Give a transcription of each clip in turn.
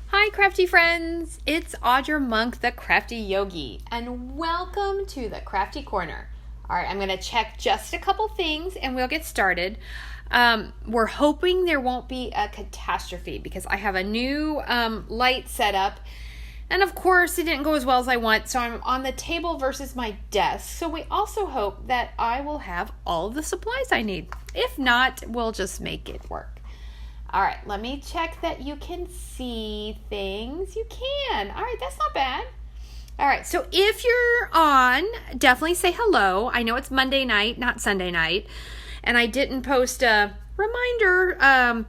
Hi crafty friends, it's Audra Monk, the Crafty Yogi, and welcome to the Crafty Corner. Alright, I'm going to check just a couple things and we'll get started. We're hoping there won't be a catastrophe because I have a new light set up, and of course it didn't go as well as I want, so I'm on the table versus my desk. So we also hope that I will have all of the supplies I need. If not, we'll just make it work. All right, let me check that you can see things. You can. All right, that's not bad. All right, so if you're on, definitely say hello. I know it's Monday night, not Sunday night, and I didn't post a reminder.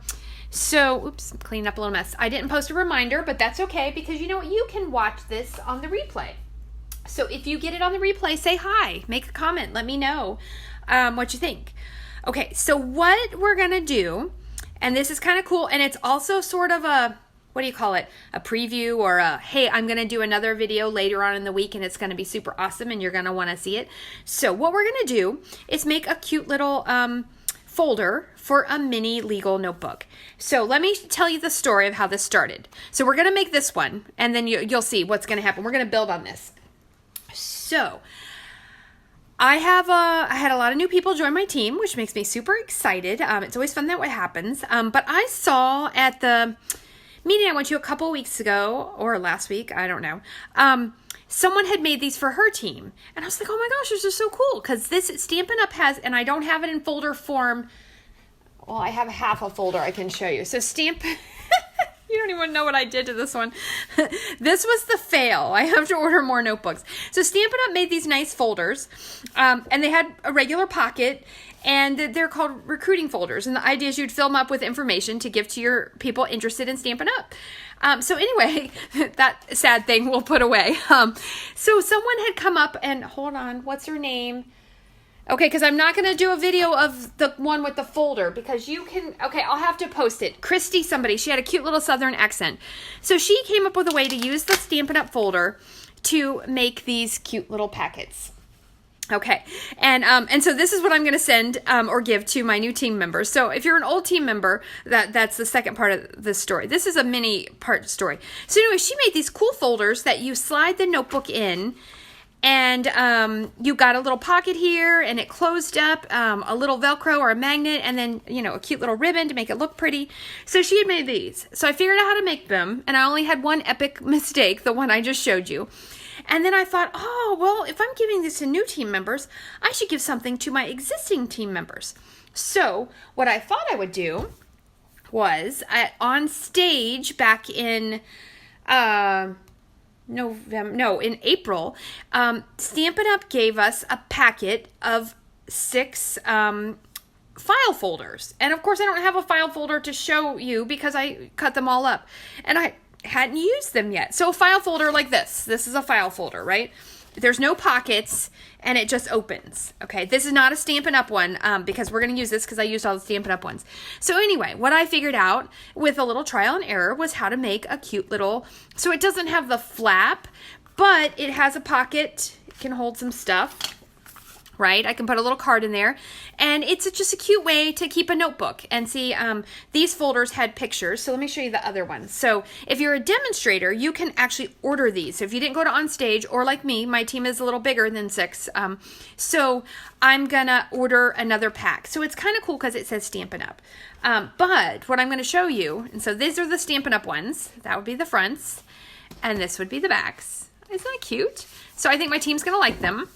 Oops, I'm cleaning up a little mess. I didn't post a reminder, but that's okay because you know what? You can watch this on the replay. So if you get it on the replay, say hi, make a comment, let me know what you think. Okay, so what we're going to do, and this is kind of cool, and it's also sort of a, what do you call it? A preview or a, hey, I'm going to do another video later on in the week and it's going to be super awesome and you're going to want to see it. So what we're going to do is make a cute little folder for a mini legal notebook. So let me tell you the story of how this started. So we're going to make this one and then you'll see what's going to happen. We're going to build on this. So I had a lot of new people join my team, which makes me super excited. It's always fun that what happens. But I saw at the meeting I went to a couple weeks ago, or last week, I don't know, someone had made these for her team. And I was like, oh my gosh, this is so cool. Because this Stampin' Up! Has, and I don't have it in folder form. Well, I have half a folder I can show you. So you don't even know what I did to this one. This was the fail. I have to order more notebooks. So Stampin' Up! Made these nice folders, and they had a regular pocket, and they're called recruiting folders. And the idea is you'd fill them up with information to give to your people interested in Stampin' Up! So anyway, that sad thing we'll put away. So someone had come up and, hold on, what's her name? Okay, because I'm not going to do a video of the one with the folder because you can, okay, I'll have to post it. Christy somebody, she had a cute little southern accent. So she came up with a way to use the Stampin' Up! Folder to make these cute little packets. Okay, and so this is what I'm going to send or give to my new team members. So if you're an old team member, that's the second part of the story. This is a mini part story. So anyway, she made these cool folders that you slide the notebook in, and you got a little pocket here, and it closed up, a little Velcro or a magnet, and then, you know, a cute little ribbon to make it look pretty. So she had made these. So I figured out how to make them, and I only had one epic mistake, the one I just showed you. And then I thought, oh, well, if I'm giving this to new team members, I should give something to my existing team members. So what I thought I would do was, on stage back in in April, Stampin' Up! Gave us a packet of 6 file folders. And of course I don't have a file folder to show you because I cut them all up. And I hadn't used them yet. So a file folder like this. This is a file folder, right? There's no pockets and it just opens. Okay, this is not a Stampin' Up! One because we're going to use this because I used all the Stampin' Up! Ones. So anyway, what I figured out with a little trial and error was how to make a cute little, so it doesn't have the flap, but it has a pocket. It can hold some stuff. Right? I can put a little card in there, and it's just a cute way to keep a notebook. And see, these folders had pictures, so let me show you the other ones. So if you're a demonstrator, you can actually order these. So if you didn't go to On Stage, or like me, my team is a little bigger than 6, so I'm gonna order another pack. So it's kind of cool because it says Stampin' Up! But what I'm gonna show you, and so these are the Stampin' Up! Ones. That would be the fronts, and this would be the backs. Isn't that cute? So I think my team's gonna like them.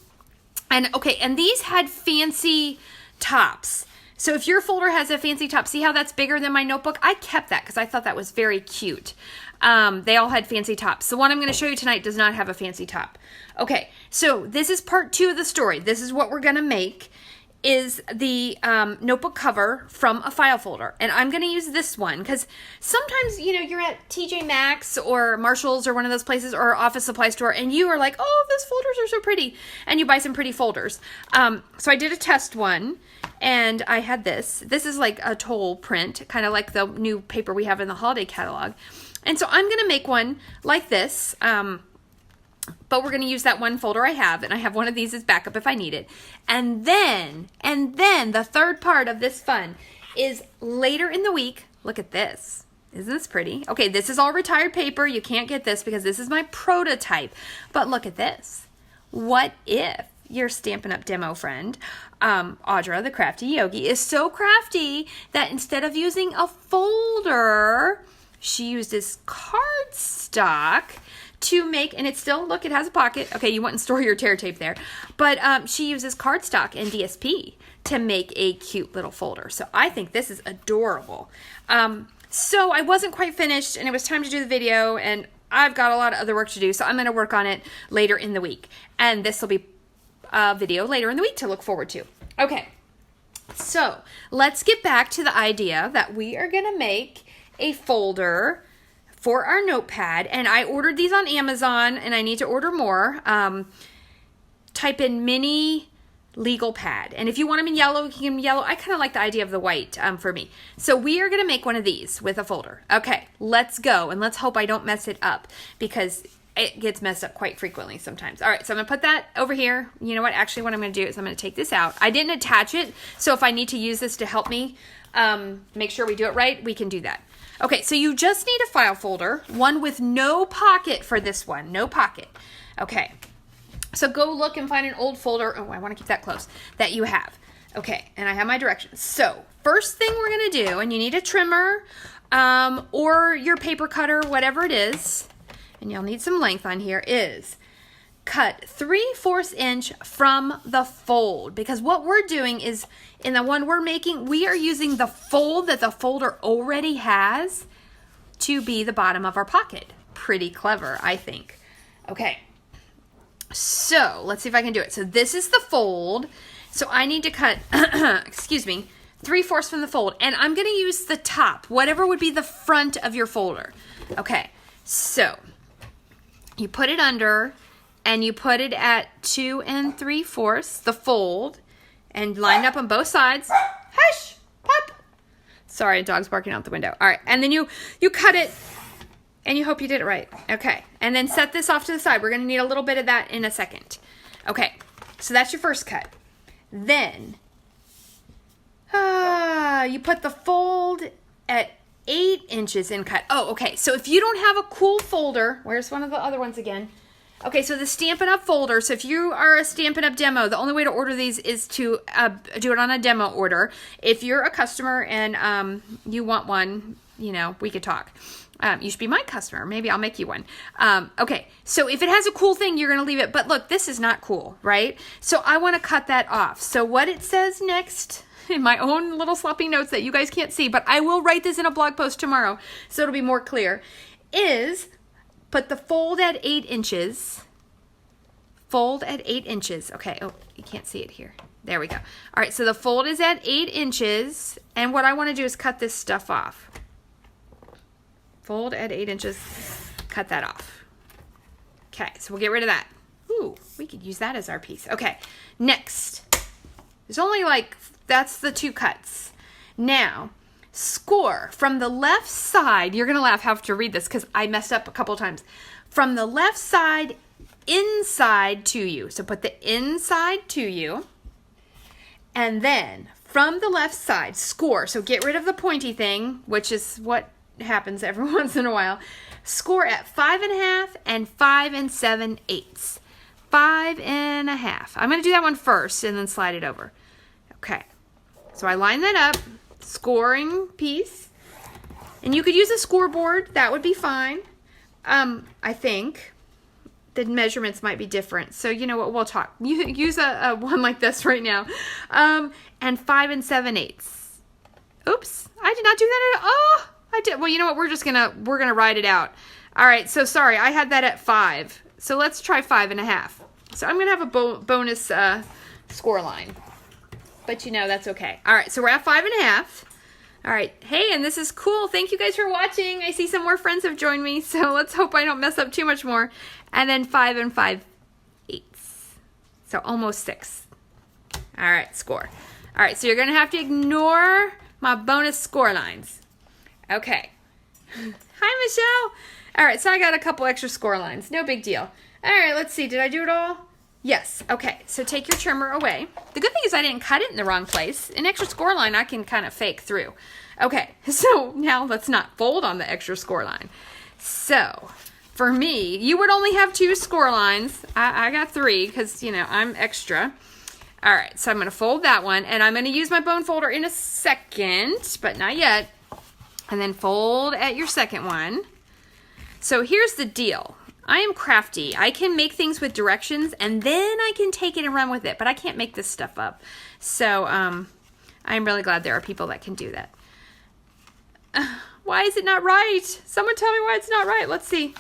And okay, and these had fancy tops. So if your folder has a fancy top, see how that's bigger than my notebook? I kept that because I thought that was very cute. They all had fancy tops. The one I'm going to show you tonight does not have a fancy top. Okay, so this is part 2 of the story. This is what we're going to make, is the notebook cover from a file folder. And I'm going to use this one because sometimes, you know, you're at TJ Maxx or Marshall's or one of those places or office supply store and you are like, oh, those folders are so pretty. And you buy some pretty folders. So I did a test one and I had this. This is like a toll print, kind of like the new paper we have in the holiday catalog. And so I'm going to make one like this. But we're going to use that one folder I have, and I have one of these as backup if I need it. And then the third part of this fun is later in the week, look at this. Isn't this pretty? Okay, this is all retired paper. You can't get this because this is my prototype. But look at this. What if your Stampin' Up! Demo friend, Audra, the crafty yogi, is so crafty that instead of using a folder, she used this cardstock to make, and it's still, look, it has a pocket. Okay, you wouldn't store your tear tape there. But she uses cardstock and DSP to make a cute little folder. So I think this is adorable. So I wasn't quite finished, and it was time to do the video, and I've got a lot of other work to do, so I'm going to work on it later in the week. And this will be a video later in the week to look forward to. Okay, so let's get back to the idea that we are going to make a folder for our notepad, and I ordered these on Amazon, and I need to order more. Type in mini legal pad, and if you want them in yellow, you can get them in yellow. I kind of like the idea of the white for me. So we are going to make one of these with a folder. Okay, let's go, and let's hope I don't mess it up because it gets messed up quite frequently sometimes. All right, so I'm going to put that over here. You know what? Actually, what I'm going to do is I'm going to take this out. I didn't attach it, so if I need to use this to help me make sure we do it right, we can do that. Okay, so you just need a file folder, one with no pocket for this one, no pocket. Okay. So go look and find an old folder. Oh, I want to keep that close. That you have. Okay, and I have my directions. So first thing we're going to do, and you need a trimmer or your paper cutter, whatever it is, and you'll need some length on here, is cut 3/4 inch from the fold. Because what we're doing is, in the one we're making, we are using the fold that the folder already has to be the bottom of our pocket. Pretty clever, I think. Okay. So let's see if I can do it. So this is the fold. So I need to cut, excuse me, 3/4 from the fold. And I'm going to use the top, whatever would be the front of your folder. Okay, so you put it under and you put it at 2 3/4, the fold, and lined up on both sides. Hush, pup. Sorry, a dog's barking out the window. All right, and then you cut it. And you hope you did it right. Okay. And then set this off to the side. We're going to need a little bit of that in a second. Okay. So that's your first cut. Then, you put the fold at 8 inches in cut. Oh, okay. So if you don't have a cool folder, where's one of the other ones again? Okay, so the Stampin' Up! Folder. So if you are a Stampin' Up! Demo, the only way to order these is to do it on a demo order. If you're a customer and you want one, you know, we could talk. You should be my customer. Maybe I'll make you one. Okay, so if it has a cool thing, you're going to leave it. But look, this is not cool, right? So I want to cut that off. So what it says next, in my own little sloppy notes that you guys can't see, but I will write this in a blog post tomorrow so it'll be more clear, is put the fold at 8 inches. Fold at 8 inches. Okay, oh, you can't see it here. There we go. All right, so the fold is at 8 inches, and what I want to do is cut this stuff off. Fold at 8 inches, cut that off. Okay, so we'll get rid of that. Ooh, we could use that as our piece. Okay, next. There's only that's the 2 cuts. Now, score from the left side. You're going to laugh have to read this because I messed up a couple times. From the left side, inside to you. So put the inside to you. And then from the left side, score. So get rid of the pointy thing, which is what happens every once in a while. Score at 5 1/2 and 5 7/8. 5 1/2. I'm going to do that one first and then slide it over. Okay. So I line that up. Scoring piece. And you could use a scoreboard. That would be fine. I think the measurements might be different. So you know what? We'll talk. You use a one like this right now. And 5 7/8. Oops. I did not do that at all. Oh! I did. Well, you know what? We're gonna ride it out. All right. So sorry, I had that at 5. So let's try 5 1/2. So I'm gonna have a bonus score line, but you know that's okay. All right. So we're at 5 1/2. All right. Hey, and this is cool. Thank you guys for watching. I see some more friends have joined me. So let's hope I don't mess up too much more. And then 5 5/8. So almost 6. All right. Score. All right. So you're gonna have to ignore my bonus score lines. Okay. Hi, Michelle. All right, so I got a couple extra score lines. No big deal. All right, let's see. Did I do it all? Yes. Okay. So take your trimmer away. The good thing is I didn't cut it in the wrong place. An extra score line I can kind of fake through. Okay. So now let's not fold on the extra score line. So for me, you would only have 2 score lines. I got 3 because, you know, I'm extra. All right. So I'm going to fold that one, and I'm going to use my bone folder in a second, but not yet. And then fold at your second one. So here's the deal. I am crafty. I can make things with directions, and then I can take it and run with it, but I can't make this stuff up. So I'm really glad there are people that can do that. Why is it not right? Someone tell me why it's not right. Let's see.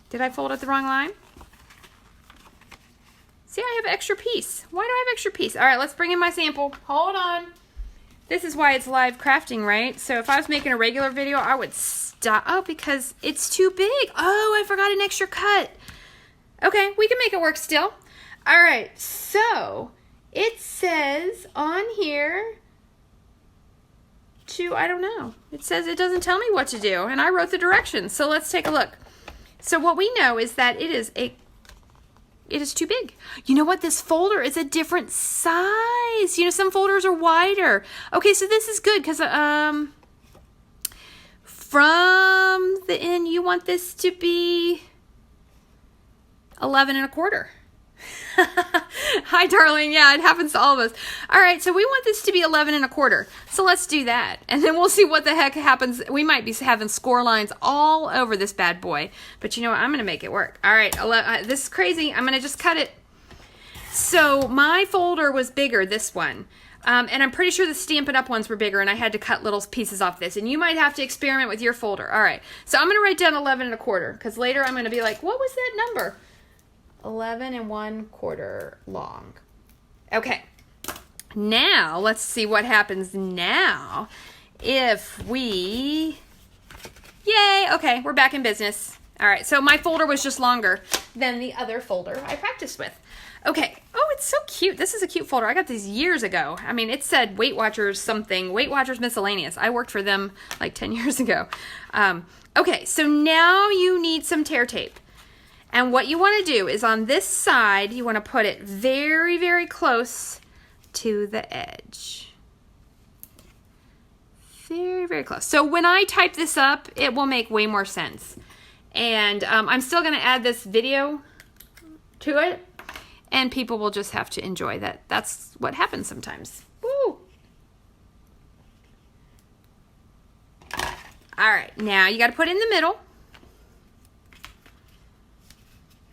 Did I fold at the wrong line? See, I have an extra piece. Why do I have extra piece? All right, let's bring in my sample. Hold on. This is why it's live crafting, right? So if I was making a regular video, I would stop. Oh, because it's too big. Oh, I forgot an extra cut. Okay, we can make it work still. All right, so it says on here to, I don't know. It says it doesn't tell me what to do, and I wrote the directions. So let's take a look. So what we know is that it is too big. You know what? This folder is a different size. You know, some folders are wider. Okay, so this is good because from the end, you want this to be 11 1/4. Hi, darling. Yeah, it happens to all of us. All right, so we want this to be 11 1/4. So let's do that. And then we'll see what the heck happens. We might be having score lines all over this bad boy. But you know what? I'm going to make it work. All right, this is crazy. I'm going to just cut it. So my folder was bigger, this one. And I'm pretty sure the Stampin' Up! Ones were bigger, and I had to cut little pieces off this. And you might have to experiment with your folder. All right, so I'm going to write down 11 1/4, because later I'm going to be like, what was that number? 11 1/4 long. Okay, now let's see what happens now if we, yay, okay, we're back in business. All right, so my folder was just longer than the other folder I practiced with. Okay, oh, it's so cute. This is a cute folder. I got these years ago. I mean, it said Weight Watchers something, Weight Watchers Miscellaneous. I worked for them like 10 years ago. Okay, so now you need some tear tape. And what you want to do is on this side, you want to put it very, very close to the edge. Very, very close. So when I type this up, it will make way more sense. And I'm still going to add this video to it, and people will just have to enjoy that. That's what happens sometimes. Woo! All right, now you got to put it in the middle.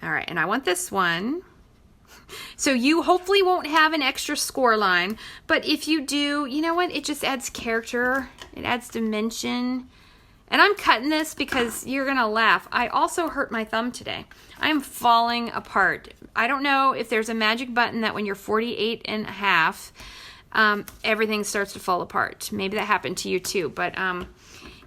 All right, and I want this one. So you hopefully won't have an extra score line, but if you do, you know what? It just adds character. It adds dimension. And I'm cutting this because you're going to laugh. I also hurt my thumb today. I am falling apart. I don't know if there's a magic button that when you're 48 and a half, everything starts to fall apart. Maybe that happened to you too, but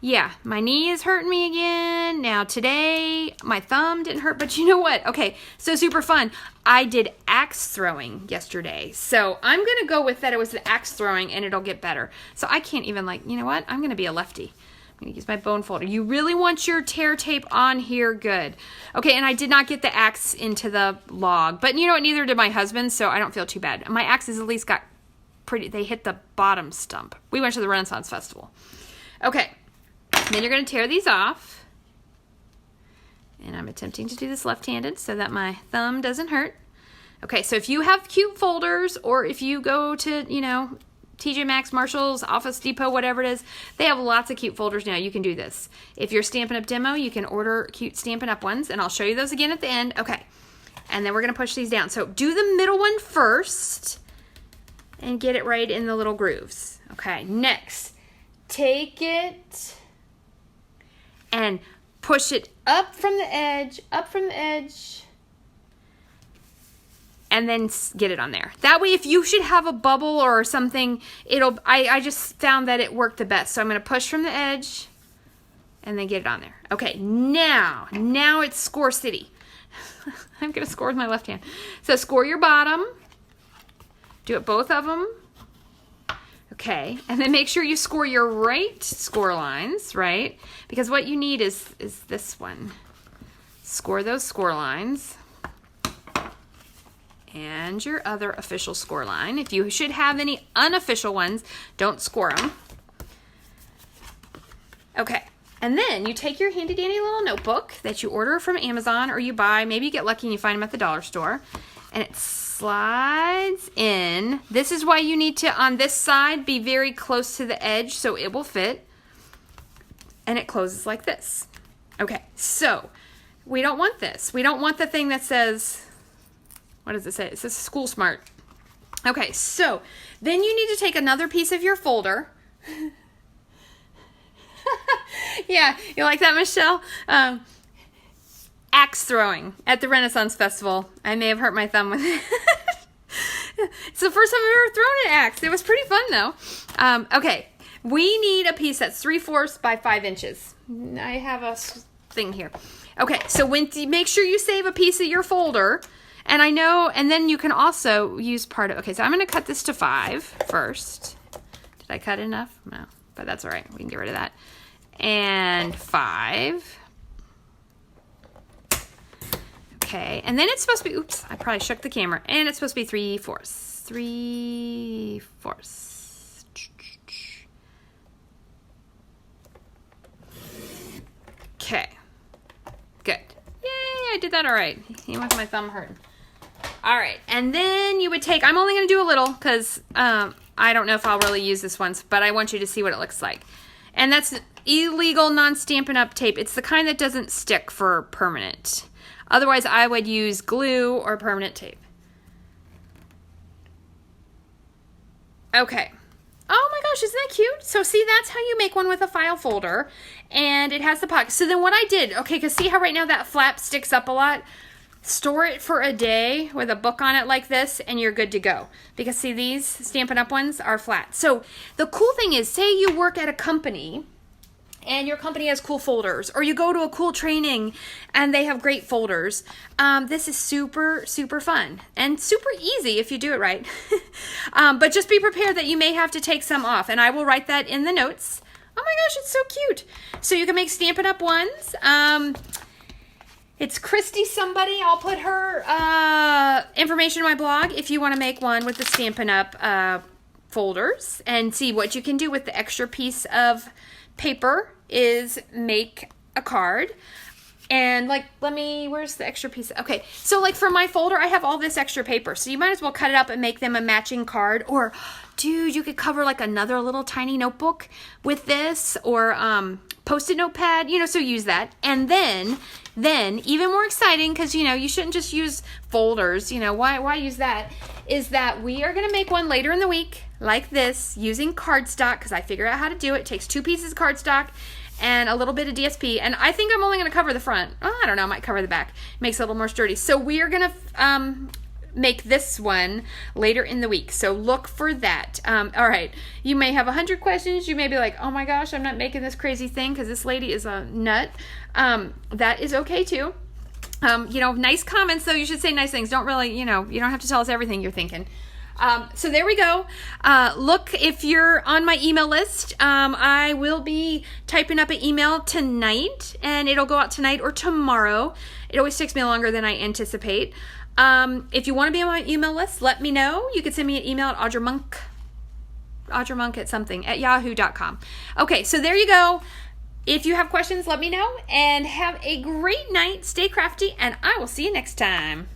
yeah, my knee is hurting me again. Now today, my thumb didn't hurt, but you know what? Okay, so super fun. I did axe throwing yesterday. So I'm going to go with that. It was the axe throwing and it'll get better. So I can't even you know what? I'm going to be a lefty. I'm going to use my bone folder. You really want your tear tape on here good. Okay, and I did not get the axe into the log. But you know what? Neither did my husband, so I don't feel too bad. My axes at least got pretty, they hit the bottom stump. We went to the Renaissance Festival. Okay. Then you're going to tear these off. And I'm attempting to do this left-handed so that my thumb doesn't hurt. Okay, so if you have cute folders, or if you go to, you know, TJ Maxx, Marshalls, Office Depot, whatever it is, they have lots of cute folders now. You can do this. If you're Stampin' Up! Demo, you can order cute Stampin' Up! Ones, and I'll show you those again at the end. Okay, and then we're going to push these down. So do the middle one first and get it right in the little grooves. Okay, next, take it and push it up from the edge, and then get it on there. That way, if you should have a bubble or something, I just found that it worked the best. So I'm going to push from the edge and then get it on there. Okay, now it's Score City. I'm going to score with my left hand. So score your bottom. Do it both of them. Okay, and then make sure you score your right score lines, right? Because what you need is this one. Score those score lines. and your other official score line. If you should have any unofficial ones, don't score them. Okay, and then you take your handy dandy little notebook that you order from Amazon or you buy. Maybe you get lucky and you find them at the dollar store. And it slides in. This is why you need to, on this side, be very close to the edge so it will fit. And it closes like this. Okay, so we don't want this. We don't want the thing that says, what does it say? It says School Smart. Okay, so then you need to take another piece of your folder. Yeah, you like that, Michelle? Axe throwing at the Renaissance Festival. I may have hurt my thumb with it. It's the first time I've ever thrown an axe. It was pretty fun, though. Okay, we need a piece that's 3/4 by 5 inches. I have a thing here. Okay, so make sure you save a piece of your folder. And I know, and then you can also use part of, okay, so I'm going to cut this to 5 first. Did I cut enough? No, but that's all right. We can get rid of that. And 5. Okay, and then it's supposed to be, oops, I probably shook the camera. And it's supposed to be 3/4. 3/4. Okay, good. Yay, I did that all right. Even with my thumb hurting. All right, and then you would take, I'm only going to do a little because I don't know if I'll really use this once, but I want you to see what it looks like. And that's illegal non-Stampin' Up! Tape. It's the kind that doesn't stick for permanent. Otherwise, I would use glue or permanent tape. Okay. Oh my gosh, isn't that cute? So see, that's how you make one with a file folder. And it has the pocket. So then what I did, okay, because see how right now that flap sticks up a lot? Store it for a day with a book on it like this, and you're good to go. Because see, these Stampin' Up! Ones are flat. So the cool thing is, say you work at a company, and your company has cool folders, or you go to a cool training and they have great folders. This is super, super fun and super easy if you do it right. But just be prepared that you may have to take some off, and I will write that in the notes. Oh my gosh, it's so cute. So you can make Stampin' Up! Ones. It's Christy somebody. I'll put her information in my blog if you want to make one with the Stampin' Up! Folders and see what you can do with the extra piece of paper is make a card. And like, where's the extra piece? Okay, so like for my folder, I have all this extra paper. So you might as well cut it up and make them a matching card. Or, dude, you could cover like another little tiny notebook with this, or Post-it notepad, so use that. And then even more exciting, because, you shouldn't just use folders, why use that, is that we are going to make one later in the week like this using cardstock, because I figured out how to do it. It takes 2 pieces of cardstock and a little bit of DSP, and I think I'm only going to cover the front. Oh, I don't know, I might cover the back. Makes it a little more sturdy. So we are going to make this one later in the week, so look for that. All right, you may have 100 questions. You may be like, oh my gosh, I'm not making this crazy thing because this lady is a nut. That is okay too. Nice comments, though. You should say nice things. Don't really, you don't have to tell us everything you're thinking. So there we go. Look, if you're on my email list, I will be typing up an email tonight, and it'll go out tonight or tomorrow. It always takes me longer than I anticipate. If you want to be on my email list, let me know. You can send me an email at audremonk@yahoo.com. Okay, so there you go. If you have questions, let me know, and have a great night. Stay crafty, and I will see you next time.